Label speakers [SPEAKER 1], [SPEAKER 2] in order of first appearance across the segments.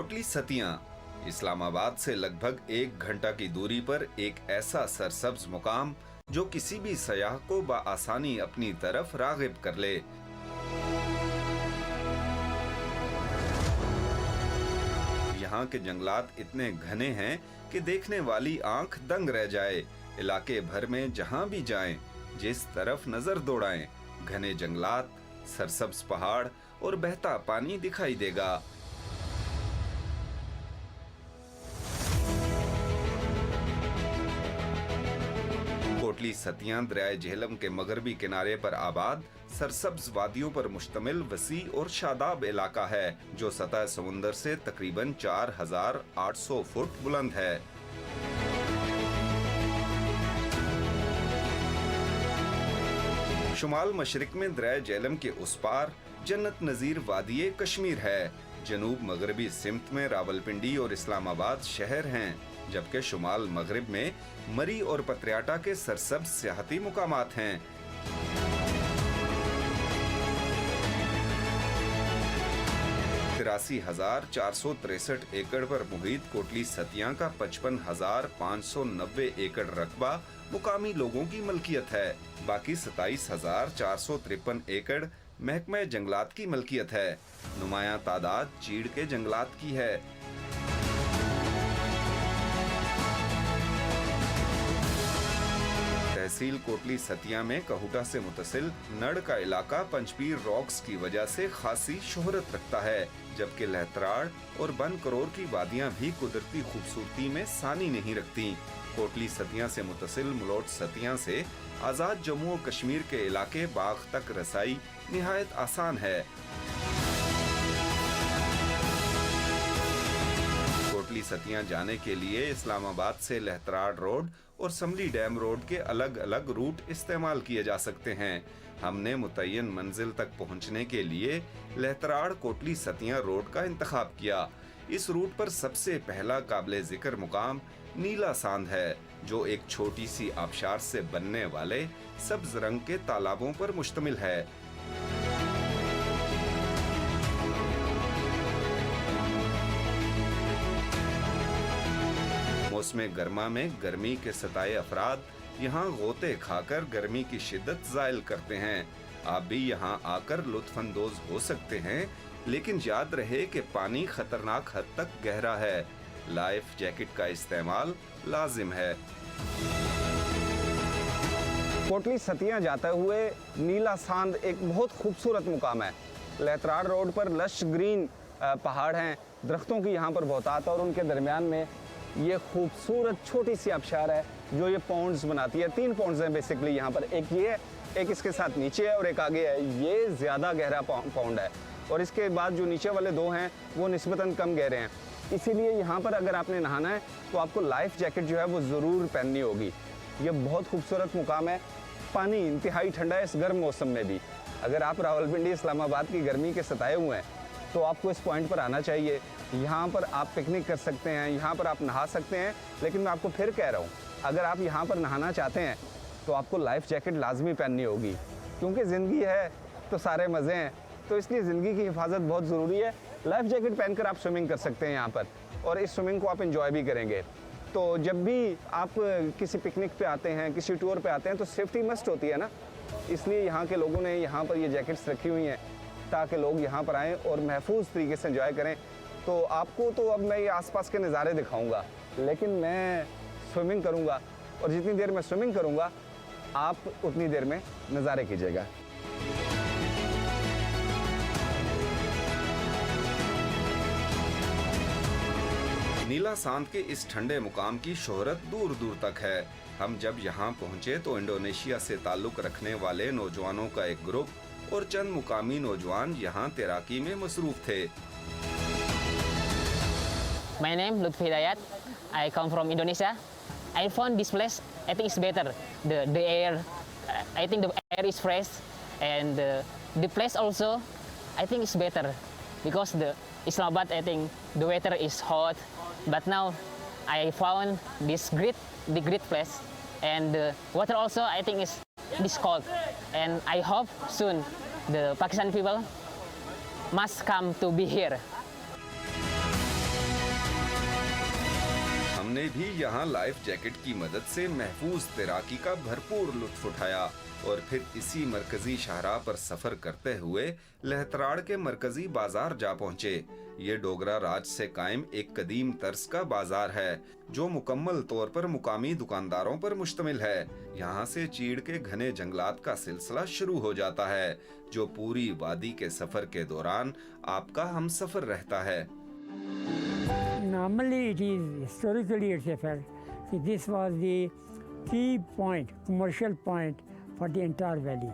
[SPEAKER 1] कोटली सतियां इस्लामाबाद से लगभग 1 घंटा की दूरी पर एक ऐसा सरसब्ज मुकाम जो किसी भी सयाह को बआसानी अपनी तरफ रागिब कर ले। यहाँ के जंगलात इतने घने हैं कि देखने वाली आंख दंग रह जाए। इलाके भर में जहाँ भी जाएं, जिस तरफ नजर दौड़ाएं, घने जंगलात, सरसब्ज पहाड़ और बहता पानी दिखाई देगा। कोटली सतियां दरियाए झेलम के मगरबी किनारे पर आबाद सरसब्ज वादियों पर मुश्तमिल वसी और शादाब इलाका है जो सतह समुंदर से तकरीबन 4800 फुट बुलंद है। शुमाल मशरिक में दरियाए झेलम के उस पार जन्नत नजीर वादिये कश्मीर है। जनूब मगरबी सिमत में रावलपिंडी और इस्लामाबाद शहर हैं, जबकि शुमाल मगरिब में मरी और पत्रियाटा के सरसब्ज सियाहती मुकामात हैं। तिरासी 463 एकड़ पर मुहित कोटली सतियां का 55,590 एकड़ रकबा मुकामी लोगों की मलकियत है। बाकी 27,453 एकड़ महकमे जंगलात की मलकियत है। नुमाया तादाद चीड़ के जंगलात की है। तहसील कोटली सतिया में कहूटा से मुतसिल नड़ का इलाका पंचपीर रॉक्स की वजह से खासी शोहरत रखता है, जबकि लहतराड़ और बन करोर की वादियां भी कुदरती खूबसूरती में सानी नहीं रखती। कोटली सतिया से मुतसिल मुलोट सतिया से आजाद जम्मू और कश्मीर के इलाके बाग तक रसाई निहायत आसान है। कोटली सतियां जाने के लिए इस्लामाबाद से लहतराड़ रोड और समली डैम रोड के अलग अलग रूट इस्तेमाल किए जा सकते हैं। हमने मुतय्यन मंजिल तक पहुंचने के लिए लहतराड़ कोटली सतियां रोड का इंतखाब किया। इस रूट पर सबसे पहला काबिले जिक्र मुकाम नीला सांद है, जो एक छोटी सी आबशार से बनने वाले सब्ज रंग के तालाबों पर मुश्तमिल है। मौसम गर्मा में गर्मी के सताए अफराद यहाँ गोते खाकर गर्मी की शिद्दत जायल करते हैं। आप भी यहाँ आकर लुत्फानंदोज हो सकते हैं, लेकिन याद रहे कि पानी खतरनाक हद तक गहरा है। लाइफ जैकेट का इस्तेमाल लाजिम है।
[SPEAKER 2] कोटली सतियां जाते हुए नीला सांद एक बहुत खूबसूरत मुकाम है। लहतराड़ रोड पर लश ग्रीन पहाड़ हैं, दरख्तों की यहाँ पर बहुतात है और उनके दरमियान में ये खूबसूरत छोटी सी आबशार है जो ये पॉन्ड्स बनाती है। 3 पॉन्ड्स हैं बेसिकली यहाँ पर, एक ये है, एक इसके साथ नीचे है और एक आगे है। ये ज़्यादा गहरा पॉन्ड है और इसके बाद जो नीचे वाले 2 हैं वो निस्बतन कम गहरे हैं। इसीलिए यहाँ पर अगर आपने नहाना है तो आपको लाइफ जैकेट जो है वो ज़रूर पहननी होगी। ये बहुत खूबसूरत मुकाम है। पानी इंतहाई ठंडा है इस गर्म मौसम में भी। अगर आप रावलपिंडी इस्लामाबाद की गर्मी के सताए हुए हैं तो आपको इस पॉइंट पर आना चाहिए। यहाँ पर आप पिकनिक कर सकते हैं, यहाँ पर आप नहा सकते हैं। लेकिन मैं आपको फिर कह रहा हूँ, अगर आप यहाँ पर नहाना चाहते हैं तो आपको लाइफ जैकेट लाजमी पहननी होगी, क्योंकि ज़िंदगी है तो सारे मज़े हैं। तो इसलिए ज़िंदगी की हिफाजत बहुत ज़रूरी है। लाइफ जैकेट पहनकर आप स्विमिंग कर सकते हैं यहाँ पर, और इस स्विमिंग को आप एंजॉय भी करेंगे। तो जब भी आप किसी पिकनिक पे आते हैं, किसी टूर पे आते हैं, तो सेफ्टी मस्ट होती है ना। इसलिए यहाँ के लोगों ने यहाँ पर ये जैकेट्स रखी हुई हैं ताकि लोग यहाँ पर आएँ और महफूज तरीके से एंजॉय करें। तो आपको तो अब मैं ये आसपास के नज़ारे दिखाऊंगा, लेकिन मैं स्विमिंग करूँगा, और जितनी देर मैं स्विमिंग करूँगा आप उतनी देर में नज़ारे कीजिएगा।
[SPEAKER 1] नीला सांद के इस ठंडे मुकाम की शोहरत दूर दूर तक है। हम जब यहाँ पहुँचे तो इंडोनेशिया से ताल्लुक रखने वाले नौजवानों का एक ग्रुप और चंद मुकामी नौजवान यहाँ तैराकी में मसरूफ थे।
[SPEAKER 3] My name Lutfi Dayat. I come from Indonesia. I found this place. I think it's better. The air. I think the air is fresh, and the place also. I think it's better because the Islamabad. I think the weather is hot, but now I found the great place, and the water also. I think is this cold, and I hope soon the Pakistan people must come to be here.
[SPEAKER 1] हमने भी यहाँ life jacket की मदद से महफूज तैराकी का भरपूर लुत्फ उठाया और फिर इसी मरकजी शाहराह पर सफर करते हुए लहतराड़ के मरकजी बाजार जा पहुँचे। ये डोगरा राज से कायम एक कदीम तर्ज का बाजार है जो मुकम्मल तौर पर मुकामी दुकानदारों पर मुश्तमिल है। यहाँ से चीड़ के घने जंगलात का सिलसिला शुरू हो जाता है जो पूरी वादी के सफर के दौरान आपका हमसफर रहता है।
[SPEAKER 4] Normally it is historically it's a fact. So this was the key point, commercial point for the entire valley.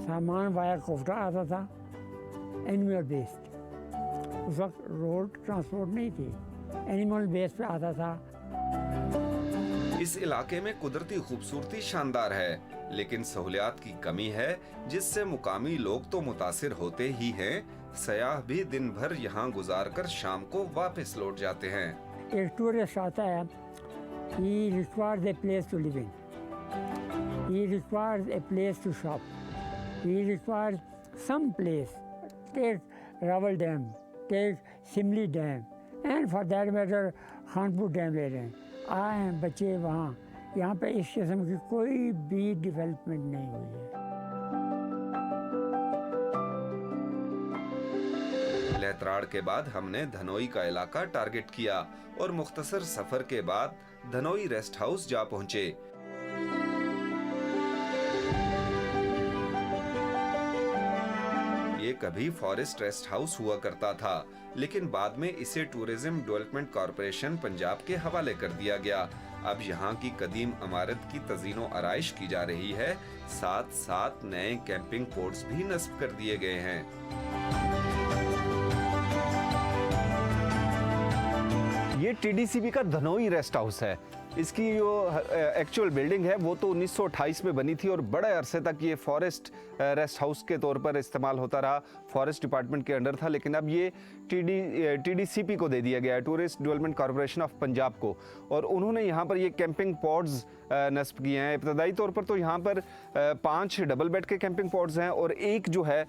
[SPEAKER 4] सामान वाया कोफटा आता था, एनिमल बेस्ड। उस वक्त रोड ट्रांसपोर्ट नहीं थी, एनिमल बेस पे आता था।
[SPEAKER 1] इस इलाके में कुदरती खूबसूरती शानदार है, लेकिन सहूलियात की कमी है जिससे मुकामी लोग तो मुतासिर होते ही हैं, सयाह भी दिन भर यहाँ गुजारकर शाम को वापस लौट जाते हैं।
[SPEAKER 4] एक टूरिस्ट आता है, he requires a place to live in, he requires a place to shop, he requires some place. Take Rawal Dam, take Simli Dam, and for that matter Khanpur dam ले रहे हैं। आए हैं बच्चे वहाँ, यहाँ पे इस किस्म की कोई भी डेवलपमेंट नहीं हुई है।
[SPEAKER 1] लहतराड़ के बाद हमने धनोई का इलाका टारगेट किया और मुख्तसर सफर के बाद धनोई रेस्ट हाउस जा पहुंचे। ये कभी फॉरेस्ट रेस्ट हाउस हुआ करता था, लेकिन बाद में इसे टूरिज्म डेवलपमेंट कॉरपोरेशन पंजाब के हवाले कर दिया गया। अब यहाँ की कदीम इमारत की तज़ीनो आराइश की जा रही है, साथ साथ नए कैंपिंग पोर्ट्स भी नस्ब कर दिए गए हैं।
[SPEAKER 2] ये टीडीसीबी का धनोई रेस्ट हाउस है। इसकी जो एक्चुअल बिल्डिंग है वो तो 1928 में बनी थी और बड़े अरसे तक ये फॉरेस्ट रेस्ट हाउस के तौर पर इस्तेमाल होता रहा, फॉरेस्ट डिपार्टमेंट के अंडर था। लेकिन अब ये टीडीसीपी को दे दिया गया है, tourist development corporation of Punjab को, और उन्होंने यहाँ पर ये कैंपिंग पॉड्स नस्ब किए हैं। इब्तदाई तौर पर तो यहाँ पर 5 डबल बेड के कैंपिंग पॉड्स हैं और एक जो है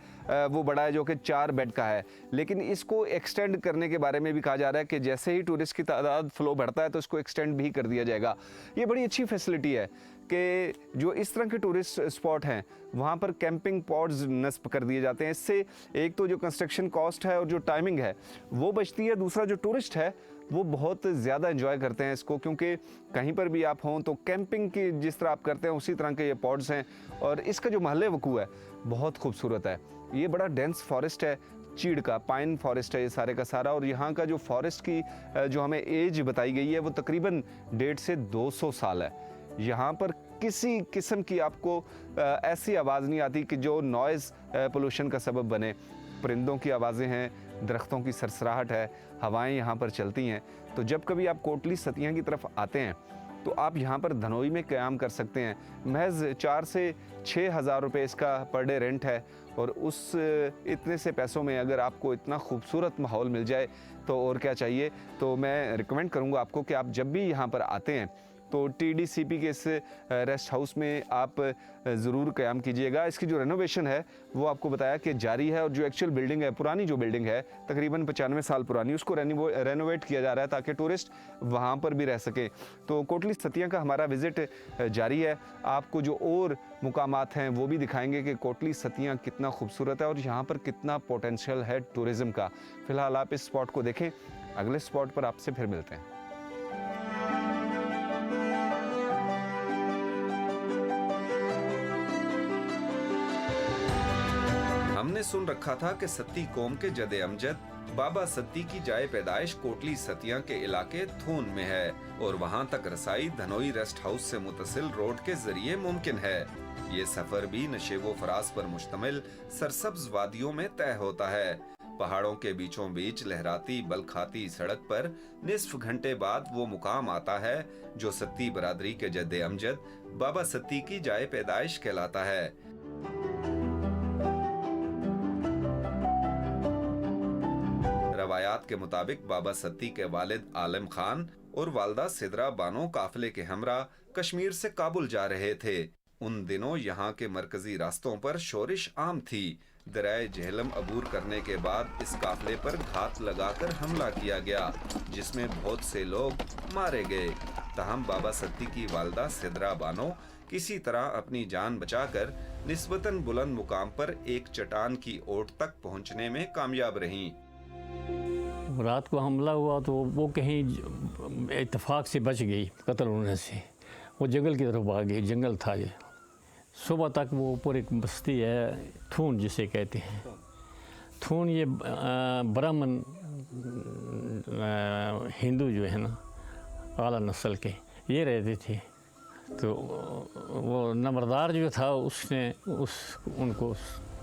[SPEAKER 2] वो बड़ा है जो कि 4 बेड का है। लेकिन इसको एक्सटेंड करने के बारे में भी कहा जा रहा है कि जैसे ही टूरिस्ट की तादाद फ्लो बढ़ता है तो इसको एक्सटेंड भी कर दिया जाएगा। ये बड़ी अच्छी फैसिलिटी है कि जो इस तरह के टूरिस्ट स्पॉट हैं वहाँ पर कैंपिंग पॉड्स नस्ब कर दिए जाते हैं। इससे एक तो जो कंस्ट्रक्शन कॉस्ट है और जो टाइमिंग है वो बचती है, दूसरा जो टूरिस्ट है वो बहुत ज़्यादा एंजॉय करते हैं इसको, क्योंकि कहीं पर भी आप हों तो कैंपिंग की जिस तरह आप करते हैं उसी तरह के ये पॉड्स हैं। और इसका जो महल वकू है बहुत खूबसूरत है। ये बड़ा डेंस फॉरेस्ट है, चीड़ का पाइन फॉरेस्ट है ये सारे का सारा। और यहाँ का जो फॉरेस्ट की जो हमें एज बताई गई है वो तकरीबन 150 से 200 साल है। यहाँ पर किसी किस्म की आपको ऐसी आवाज़ नहीं आती कि जो नॉइज़ पोल्यूशन का सबब बने। परिंदों की आवाज़ें हैं, दरख्तों की सरसराहट है, हवाएं यहाँ पर चलती हैं। तो जब कभी आप कोटली सतिया की तरफ आते हैं तो आप यहाँ पर धनोई में क़याम कर सकते हैं। महज 4 से 6 हज़ार रुपये इसका पर डे रेंट है और उस इतने से पैसों में अगर आपको इतना खूबसूरत माहौल मिल जाए तो और क्या चाहिए। तो मैं रिकमेंड करूँगा आपको कि आप जब भी यहाँ पर आते हैं तो टीडीसीपी के इस रेस्ट हाउस में आप ज़रूर क़याम कीजिएगा। इसकी जो रेनोवेशन है वो आपको बताया कि जारी है और जो एक्चुअल बिल्डिंग है, पुरानी जो बिल्डिंग है तकरीबन 95 साल पुरानी, उसको रेनोवेट किया जा रहा है ताकि टूरिस्ट वहाँ पर भी रह सकें। तो कोटली सतिया का हमारा विज़िट जारी है। आपको जो और मुकामात हैं वो भी दिखाएंगे कि कोटली सतिया कितना खूबसूरत है और यहाँ पर कितना पोटेंशियल है टूरिज़म का। फ़िलहाल आप इस स्पॉट को देखें, अगले स्पॉट पर आपसे फिर मिलते हैं।
[SPEAKER 1] हमने सुन रखा था कि सत्ती कौम के जदे अमजद बाबा सत्ती की जाए पैदाइश कोटली सतिया के इलाके थून में है और वहां तक रसाई धनोई रेस्ट हाउस से मुतसिल रोड के जरिए मुमकिन है। ये सफर भी नशेबो फराज पर मुश्तमिल सरसब्ज वादियों में तय होता है। पहाड़ों के बीचों बीच लहराती बलखाती सड़क पर निस्फ घंटे बाद वो मुकाम आता है जो सत्ती बरादरी के जद्दे अमजद बाबा सत्ती की जाए पैदाइश कहलाता है। रवायात के मुताबिक बाबा सत्ती के वालिद आलम खान और वालदा सिदरा बानो काफिले के हमरा कश्मीर से काबुल जा रहे थे। उन दिनों यहाँ के मरकजी रास्तों पर शोरिश आम थी। दरियाए झेलम अबूर करने के बाद इस काफिले पर घात लगाकर हमला किया गया, जिसमें बहुत से लोग मारे गए। तहम बाबा सत्ती की वालदा सिदरा बानो किसी तरह अपनी जान बचाकर निस्बतन बुलंद मुकाम पर एक चट्टान की ओट तक पहुंचने में कामयाब रहीं।
[SPEAKER 5] रात को हमला हुआ तो वो कहीं इत्तेफाक से बच गई कत्ल होने से, वो जंगल की तरफ भाग गई, जंगल था ये। सुबह तक वो ऊपर एक बस्ती है थून जिसे कहते हैं, थून ये ब्राह्मण हिंदू जो है ना आला नस्ल के ये रहते थे। तो वो नंबरदार जो था उसने उनको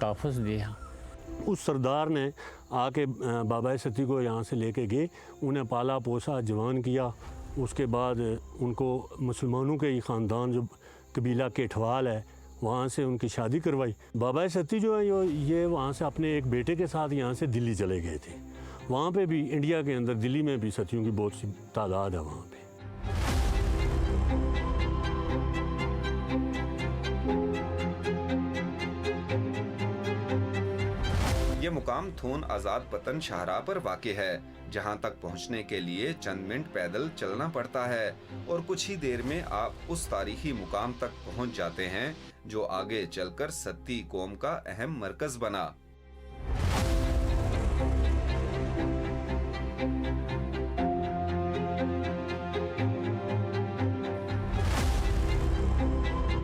[SPEAKER 5] तहफ़्फ़ुज़ दिया।
[SPEAKER 6] उस सरदार ने आके बाबा सत्ती को यहाँ से लेके गए, उन्हें पाला पोसा जवान किया। उसके बाद उनको मुसलमानों के ही ख़ानदान जो कबीला केठवाल है वहाँ से उनकी शादी करवाई। बाबा सत्ती जो है ये वहाँ से अपने एक बेटे के साथ यहाँ से दिल्ली चले गए थे। वहाँ पे भी इंडिया के अंदर दिल्ली में भी सत्तियों की बहुत सी तादाद है वहाँ पे।
[SPEAKER 1] ये मुकाम थून आजाद पतन शाहराह पर वाक़े है, जहां तक पहुंचने के लिए चंद मिनट पैदल चलना पड़ता है और कुछ ही देर में आप उस तारीखी मुकाम तक पहुंच जाते हैं जो आगे चलकर सत्ती कौम का अहम मरकज बना।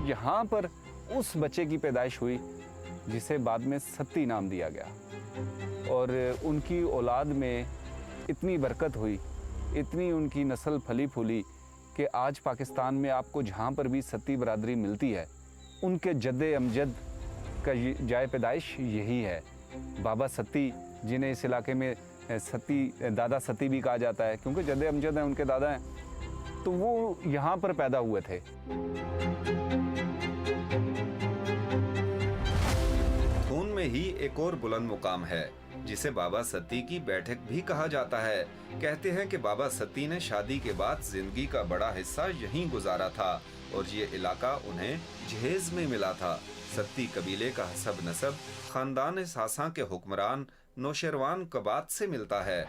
[SPEAKER 2] यहाँ पर उस बच्चे की पैदाइश हुई जिसे बाद में सत्ती नाम दिया गया, और उनकी औलाद में इतनी बरकत हुई, इतनी उनकी नस्ल फली फूली कि आज पाकिस्तान में आपको जहाँ पर भी सत्ती बरादरी मिलती है उनके जद्दे अमजद का जाए पैदाइश यही है। बाबा सत्ती, जिन्हें इस इलाके में सत्ती दादा सत्ती भी कहा जाता है क्योंकि जद्दे अमजद हैं, उनके दादा हैं, तो वो यहाँ पर पैदा हुए थे।
[SPEAKER 1] थून में ही एक और बुलंद मुकाम है जिसे बाबा सत्ती की बैठक भी कहा जाता है। कहते हैं कि बाबा सत्ती ने शादी के बाद जिंदगी का बड़ा हिस्सा यहीं गुजारा था और ये इलाका उन्हें जहेज में मिला था। सत्ती कबीले का हसब नसब खानदान सासां के हुक्मरान नौशेरवान कबात से मिलता है।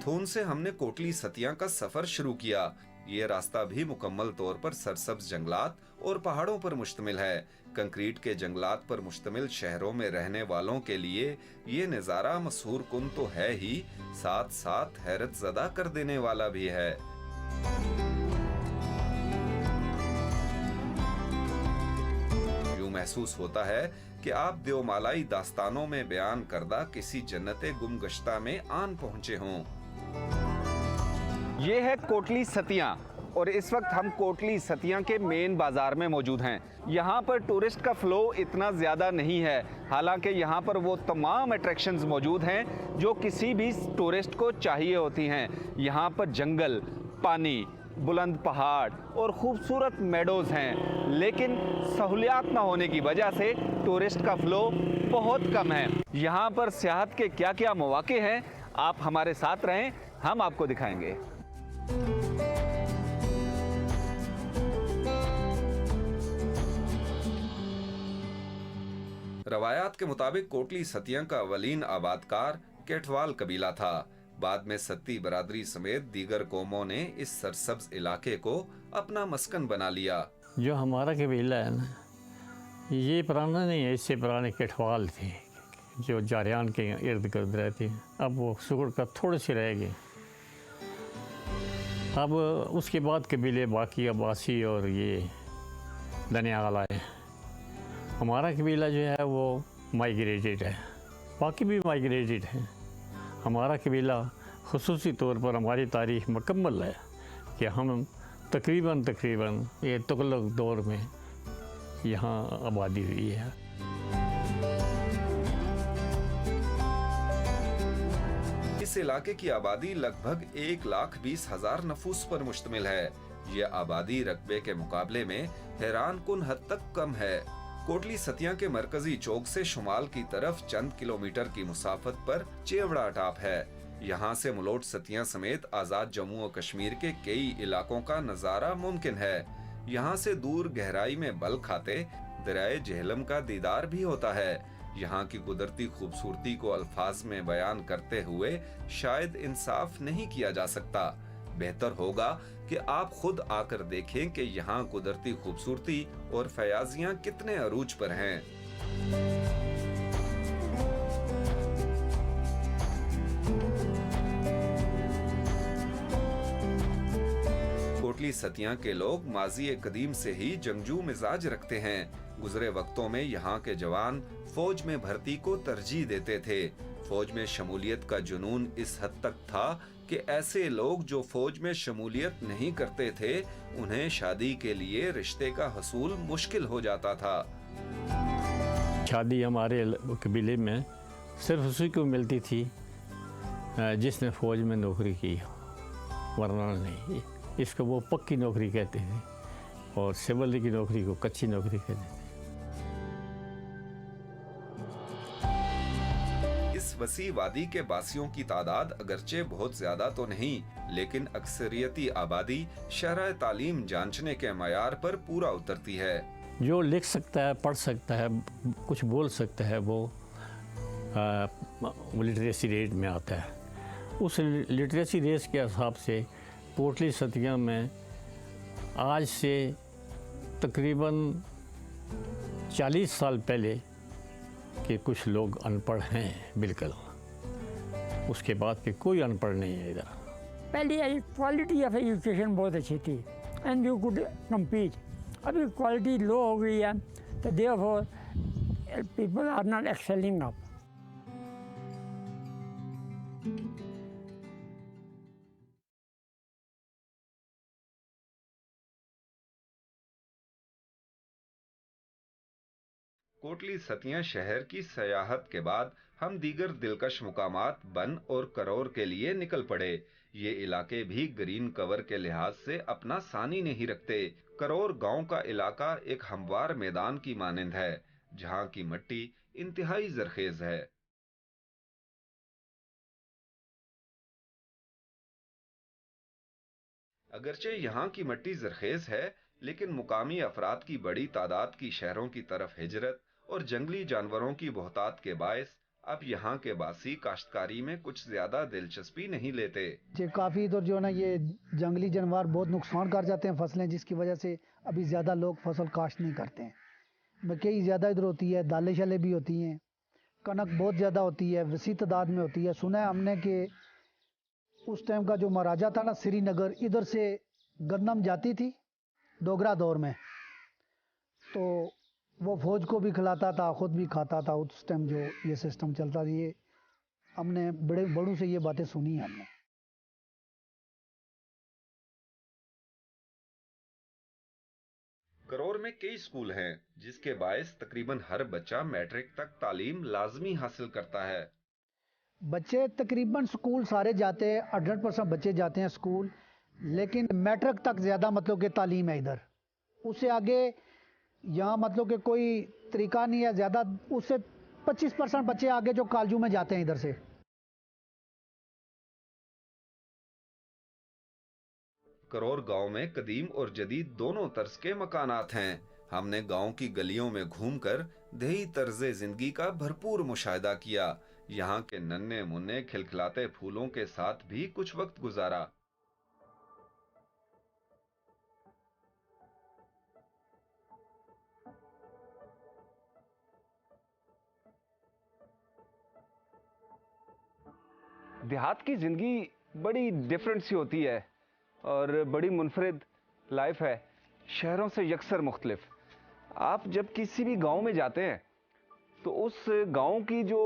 [SPEAKER 1] थून से हमने कोटली सतिया का सफर शुरू किया। ये रास्ता भी मुकम्मल तौर पर सरसब्ज जंगलात और पहाड़ों पर मुश्तमिल है। कंक्रीट के जंगलात पर मुश्तमिल शहरों में रहने वालों के लिए ये नज़ारा मशहूर कुन तो है ही, साथ साथ हैरत ज़दा कर देने वाला भी है। यूं महसूस होता है कि आप देवमालाई दास्तानों में बयान करदा किसी जन्नते गुमगश्ता में आन पहुंचे हों।
[SPEAKER 2] ये है कोटली सतिया और इस वक्त हम कोटली सतिया के मेन बाजार में मौजूद हैं। यहाँ पर टूरिस्ट का फ्लो इतना ज़्यादा नहीं है, हालांकि यहाँ पर वो तमाम अट्रैक्शंस मौजूद हैं जो किसी भी टूरिस्ट को चाहिए होती हैं। यहाँ पर जंगल, पानी, बुलंद पहाड़ और खूबसूरत मेडोज़ हैं, लेकिन सहूलियात ना होने की वजह से टूरिस्ट का फ्लो बहुत कम है। यहाँ पर सियाहत के क्या क्या मौके हैं, आप हमारे साथ रहें, हम आपको दिखाएंगे।
[SPEAKER 1] रवायात के मुताबिक कोटली सतिया का अवलीन आबादकार केठवाल कबीला था। बाद में सत्ती बरादरी समेत दीगर कौमों ने इस सरसब्ज इलाके को अपना मस्कन बना लिया।
[SPEAKER 5] जो हमारा कबीला है ना, ये पुराना नहीं है, इससे पुराने केठवाल थे जो जारियान के इर्द गिर्द रहते हैं। अब वो सुगड़ का थोड़े से रह गए। अब उसके बाद कबीले बाकी अब्बासी और ये दनियाला है। हमारा कबीला जो है वो माइग्रेटेड है, बाकी भी माइग्रेटेड है। हमारा कबीला खुसूसी तौर पर हमारी तारीख़ मुकम्मल है कि हम तकरीबन ये तुगलक दौर में यहाँ आबादी हुई है।
[SPEAKER 1] इस इलाके की आबादी लगभग 1,20,000 नफूस पर मुश्तमिल है। ये आबादी रकबे के मुकाबले में हैरान कुन हद तक कम है। कोटली सतिया के मरकजी चौक से शुमाल की तरफ चंद किलोमीटर की मुसाफत पर चेवड़ा टाप है। यहाँ से मुलोट सतिया समेत आजाद जम्मू और कश्मीर के कई इलाकों का नजारा मुमकिन है। यहाँ से दूर गहराई में बल खाते दरियाए झेलम का दीदार भी होता है। यहाँ की कुदरती खूबसूरती को अल्फाज में बयान करते हुए शायद इंसाफ नहीं किया जा सकता। बेहतर होगा कि आप खुद आकर देखें कि यहाँ कुदरती खूबसूरती और फयाजियाँ कितने अरूज पर हैं। कोटली सतिया के लोग माजी कदीम से ही जंगजू मिजाज रखते हैं। गुजरे वक्तों में यहाँ के जवान फौज में भर्ती को तरजीह देते थे। फौज में शमूलियत का जुनून इस हद तक था कि ऐसे लोग जो फौज में शमूलियत नहीं करते थे, उन्हें शादी के लिए रिश्ते का हसूल मुश्किल हो जाता था।
[SPEAKER 5] शादी हमारे कबीले में सिर्फ उसी को मिलती थी जिसने फौज में नौकरी की, वरना नहीं। इसको वो पक्की नौकरी कहते थे और सिविल की नौकरी को कच्ची नौकरी कहते थे।
[SPEAKER 1] इस वसी वादी के बासियों की तादाद अगरचे बहुत ज्यादा तो नहीं, लेकिन अक्सरियती आबादी शरह तालीम जांचने के मयार पर पूरा उतरती है।
[SPEAKER 5] जो लिख सकता है, पढ़ सकता है, कुछ बोल सकता है, वो लिटरेसी रेट में आता है। उस लिटरेसी रेट के हिसाब से कोटली सतिया में आज से तकरीबन 40 साल पहले के कुछ लोग अनपढ़ हैं बिल्कुल। उसके बाद के कोई अनपढ़ नहीं है इधर।
[SPEAKER 4] पहले क्वालिटी ऑफ एजुकेशन बहुत अच्छी थी एंड यू कुड कम्पीट। अभी क्वालिटी लो हो गई है, तो therefore people are not excelling up.
[SPEAKER 1] Kotli Satiya शहर की सयाहत के बाद हम दीगर दिलकश मुकामात बन और करौर के लिए निकल पड़े। ये इलाके भी ग्रीन कवर के लिहाज से अपना सानी नहीं रखते। करौर गांव का इलाका एक हमवार मैदान की मानिंद है, जहां की मिट्टी इंतहाई जरखेज है। अगरचे यहाँ की मिट्टी जरखेज है, लेकिन मुकामी अफराद की बड़ी तादाद की शहरों की तरफ हिजरत और जंगली जानवरों की बहुतात के बायस अब यहाँ के बासी काश्तकारी में कुछ ज्यादा दिलचस्पी नहीं लेते।
[SPEAKER 7] काफ़ी इधर जो है ना, ये जंगली जानवर बहुत नुकसान कर जाते हैं फसलें, जिसकी वजह से अभी ज़्यादा लोग फसल काश्त नहीं करते हैं। मकई ज़्यादा इधर होती है, दालें शालें भी होती हैं, कनक बहुत ज़्यादा होती है, वसी तादाद में होती है। सुना है हमने कि उस टाइम का जो महाराजा था ना, श्रीनगर, इधर से गंदम जाती थी डोगरा दौर में, तो वो फौज को भी खिलाता था, खुद भी खाता था। उस टाइम जो ये सिस्टम चलता था, ये हमने बड़ों से ये बातें सुनी है हमने।
[SPEAKER 1] करौर में कई स्कूल हैं, जिसके बायस तकरीबन हर बच्चा मैट्रिक तक तालीम लाजमी हासिल करता है।
[SPEAKER 7] बच्चे तकरीबन स्कूल सारे जाते हैं, 100% बच्चे जाते हैं स्कूल, लेकिन मैट्रिक तक ज़्यादा मतलब कि तालीम है इधर। उससे आगे यहाँ मतलब कि कोई तरीका नहीं है ज़्यादा। उससे 25% बच्चे आगे जो कॉलेजों में जाते हैं इधर से।
[SPEAKER 1] करौर गांव में कदीम और जदीद दोनों तर्ज के मकानात हैं। हमने गांव की गलियों में घूमकर देही तर्जे जिंदगी का भरपूर मुशाहिदा किया। यहाँ के नन्हे मुन्ने खिलखिलाते फूलों के साथ भी कुछ वक्त गुजारा।
[SPEAKER 2] देहात की ज़िंदगी बड़ी डिफरेंट सी होती है और बड़ी मुनफरिद लाइफ है, शहरों से यकसर मुख्तलिफ। आप जब किसी भी गांव में जाते हैं तो उस गांव की जो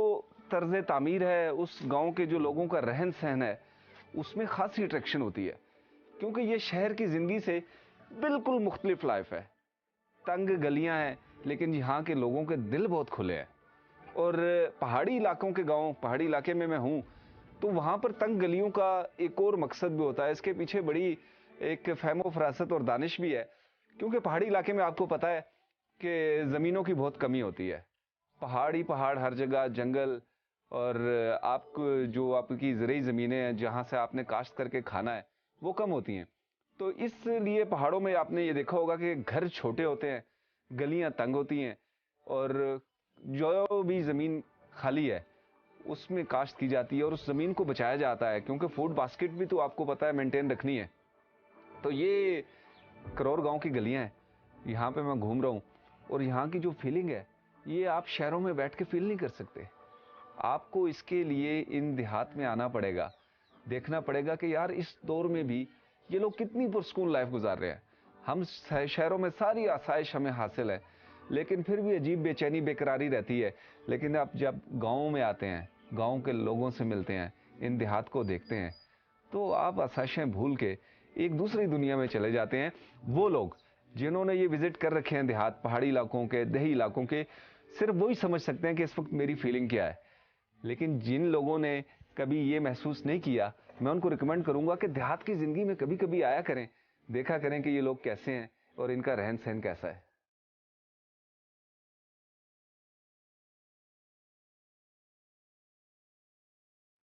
[SPEAKER 2] तर्ज तामीर है, उस गांव के जो लोगों का रहन सहन है, उसमें ख़ासी अट्रैक्शन होती है, क्योंकि ये शहर की ज़िंदगी से बिल्कुल मुख्तलिफ लाइफ है। तंग गलियां हैं, लेकिन यहाँ के लोगों के दिल बहुत खुले हैं। और पहाड़ी इलाकों के गाँव, पहाड़ी इलाके में मैं हूँ, तो वहाँ पर तंग गलियों का एक और मकसद भी होता है। इसके पीछे बड़ी एक फहमो फरासत और दानिश भी है, क्योंकि पहाड़ी इलाके में आपको पता है कि ज़मीनों की बहुत कमी होती है, पहाड़ ही पहाड़ हर जगह, जंगल, और जो आपकी ज़रूरी ज़मीनें हैं जहाँ से आपने काश्त करके खाना है वो कम होती हैं। तो इसलिए पहाड़ों में आपने ये देखा होगा कि घर छोटे होते हैं, गलियाँ तंग होती हैं, और जो भी ज़मीन खाली है उसमें काश्त की जाती है और उस ज़मीन को बचाया जाता है, क्योंकि फूड बास्केट भी तो आपको पता है मेंटेन रखनी है। तो ये करौर गांव की गलियां हैं, यहाँ पे मैं घूम रहा हूँ, और यहाँ की जो फीलिंग है ये आप शहरों में बैठ के फील नहीं कर सकते। आपको इसके लिए इन देहात में आना पड़ेगा, देखना पड़ेगा कि यार इस दौर में भी ये लोग कितनी पुरस्कून लाइफ गुजार रहे हैं। हम शहरों में सारी आसाइश हमें हासिल है, लेकिन फिर भी अजीब बेचैनी बेकरारी रहती है। लेकिन आप जब गाँव में आते हैं, गाँव के लोगों से मिलते हैं, इन देहात को देखते हैं, तो आप आसाइशें भूल के एक दूसरी दुनिया में चले जाते हैं। वो लोग जिन्होंने ये विजिट कर रखे हैं देहात, पहाड़ी इलाकों के, देही इलाकों के, सिर्फ वही समझ सकते हैं कि इस वक्त मेरी फीलिंग क्या है। लेकिन जिन लोगों ने कभी ये महसूस नहीं किया, मैं उनको रिकमेंड करूंगा कि देहात की ज़िंदगी में कभी कभी आया करें, देखा करें कि ये लोग कैसे हैं और इनका रहन सहन कैसा है।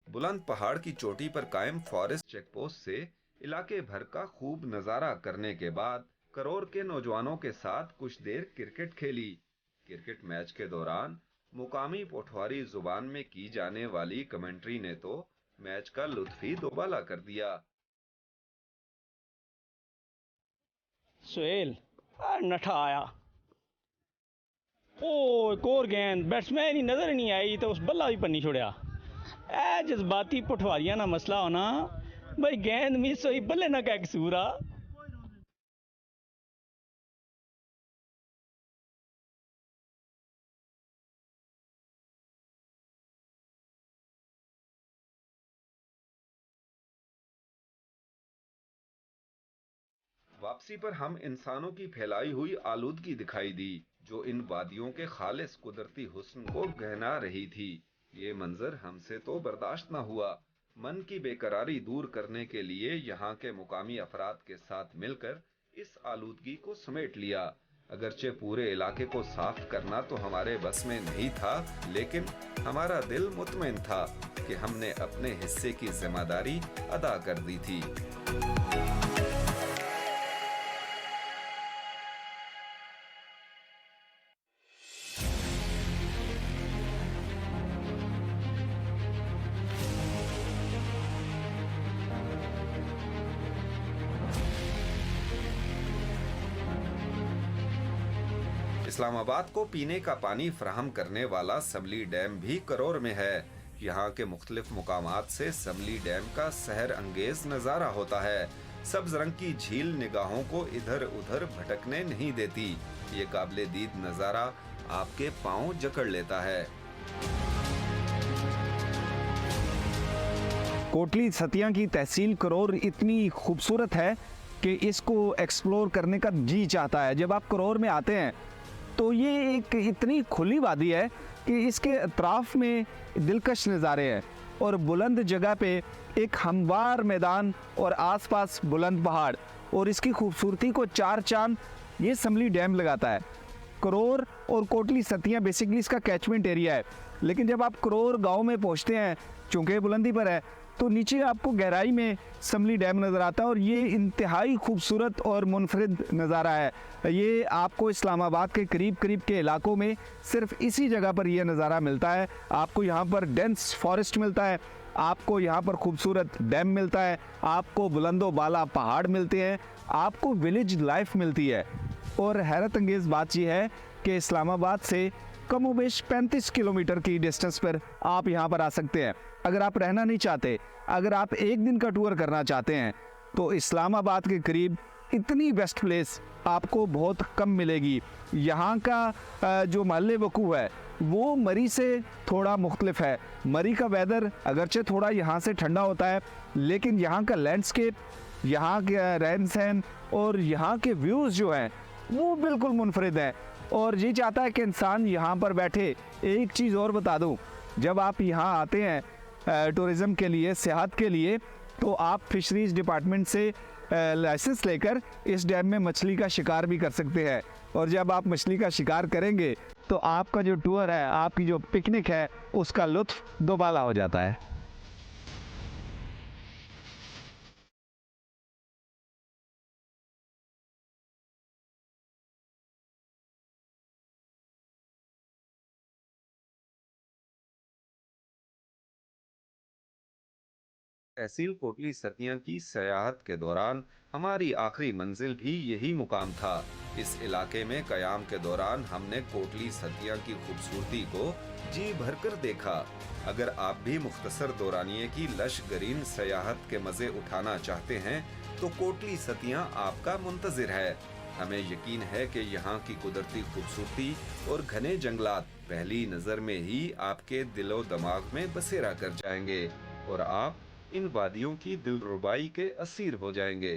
[SPEAKER 1] बुलंद पहाड़ की चोटी पर कायम फॉरेस्ट चेकपोस्ट से इलाके भर का खूब नज़ारा करने के बाद करौर के नौजवानों के साथ कुछ देर क्रिकेट खेली। क्रिकेट मैच के दौरान मुकामी पोठवारी जुबान में की जाने वाली कमेंट्री ने तो मैच का लुत्फ ही दोबाला कर दिया।
[SPEAKER 8] सुहेल नठा आया, ओ एक और गेंद बैट्समैन ही नजर नहीं आई तो उस बल्ला भी पन्नी छोड़िया। ए जज्बाती पठवारियां ना मसला होना भाई, गेंद मिस हुई बल्ले ना क्या कसूर आ।
[SPEAKER 1] वापसी पर हम इंसानों की फैलाई हुई आलूदगी दिखाई दी, जो इन वादियों के खालिस कुदरती हुस्न को गहना रही थी। ये मंजर हमसे तो बर्दाश्त न हुआ। मन की बेकरारी दूर करने के लिए यहाँ के मुकामी अफराद के साथ मिलकर इस आलूदगी को समेट लिया। अगरचे पूरे इलाके को साफ करना तो हमारे बस में नहीं था, लेकिन हमारा दिल मुतमईन था कि हमने अपने हिस्से की जिम्मेदारी अदा कर दी थी। इस्लामाबाद को पीने का पानी फराहम करने वाला समली डैम भी करौर में है। यहाँ के मुख्तलिफ मुकामात से समली डैम का सहर अंगेज नज़ारा होता है। सब्ज रंग की झील निगाहों को इधर उधर भटकने नहीं देती। ये काबिले दीद नज़ारा आपके पाँव जकड़ लेता है।
[SPEAKER 2] कोटली सतिया की तहसील करौर इतनी खूबसूरत है कि इसको एक्सप्लोर करने का जी चाहता है। जब आप करौर में आते हैं तो ये एक इतनी खुली वादी है कि इसके अतराफ में दिलकश नज़ारे हैं, और बुलंद जगह पे एक हमवार मैदान और आसपास बुलंद पहाड़, और इसकी खूबसूरती को चार चांद ये समली डैम लगाता है। करौर और कोटली सतिया बेसिकली इसका कैचमेंट एरिया है, लेकिन जब आप करौर गांव में पहुंचते हैं, चूँकि बुलंदी पर है, तो नीचे आपको गहराई में समली डैम नज़र आता है, और ये इंतहाई खूबसूरत और मुनफरिद नज़ारा है। ये आपको इस्लामाबाद के करीब करीब के इलाकों में सिर्फ इसी जगह पर यह नज़ारा मिलता है। आपको यहाँ पर डेंस फॉरेस्ट मिलता है, आपको यहाँ पर खूबसूरत डैम मिलता है, आपको बुलंदो बाला पहाड़ मिलते हैं, आपको विलेज लाइफ मिलती है। और हैरत अंगेज़ बात यह है कि इस्लामाबाद से कमोबेश 35 किलोमीटर की डिस्टेंस पर आप यहाँ पर आ सकते हैं। अगर आप रहना नहीं चाहते, अगर आप एक दिन का टूर करना चाहते हैं, तो इस्लामाबाद के करीब इतनी बेस्ट प्लेस आपको बहुत कम मिलेगी। यहाँ का जो महल वकूफ़ है वो मरी से थोड़ा मुख्तलिफ है। मरी का वेदर अगरचे थोड़ा यहाँ से ठंडा होता है, लेकिन यहाँ का लैंडस्केप, यहाँ के रहन सहन और यहाँ के व्यूज़ जो हैं वो बिल्कुल मुनफरिद हैं। और ये चाहता है कि इंसान यहाँ पर बैठे। एक चीज़ और बता दूँ, जब आप यहाँ आते हैं टूरिज़म के लिए, सेहत के लिए, तो आप फिशरीज़ डिपार्टमेंट से लाइसेंस लेकर इस डैम में मछली का शिकार भी कर सकते हैं। और जब आप मछली का शिकार करेंगे तो आपका जो टूर है, आपकी जो पिकनिक है, उसका लुत्फ दोबाला हो जाता है।
[SPEAKER 1] तहसील कोटली सतिया की सयाहत के दौरान हमारी आखिरी मंजिल भी यही मुकाम था। इस इलाके में कयाम के दौरान हमने कोटली सतिया की खूबसूरती को जी भरकर देखा। अगर आप भी मुख्तसर दौरानिये की लश गरीन सयाहत के मजे उठाना चाहते हैं तो कोटली सतिया आपका मुंतजिर है। हमें यकीन है कि यहाँ की कुदरती खूबसूरती और घने जंगलात पहली नजर में ही आपके दिलो दिमाग में बसेरा कर जाएंगे और आप इन वादियों की दिलरुबाई के असीर हो जाएंगे।